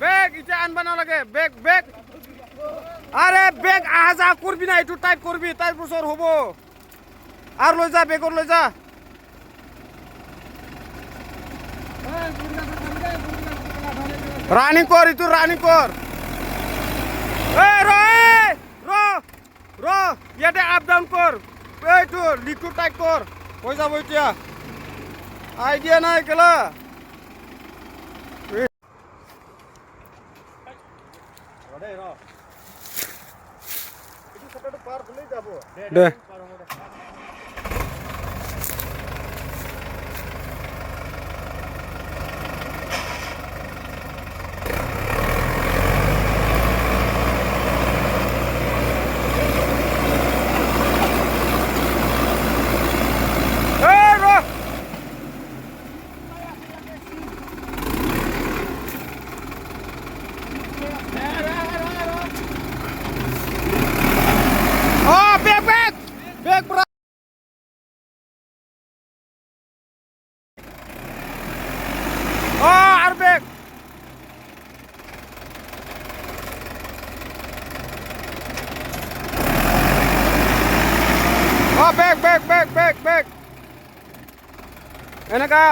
বেগ ইটা আনবা না লাগে বেগ আরে বেগ আহা যা করবি না একটু টাইট করবি তাই বছর হবো আর লই যা বেগর লই যা রানিং কর ইতু রানিং কর র ইয়াতে আপ ডাউন কর এইটু লিকু টাইট কর হয়ে যাবো এতিয়া আইডিয়া নাই গেলা দে আর বেগ বেগ এনেকা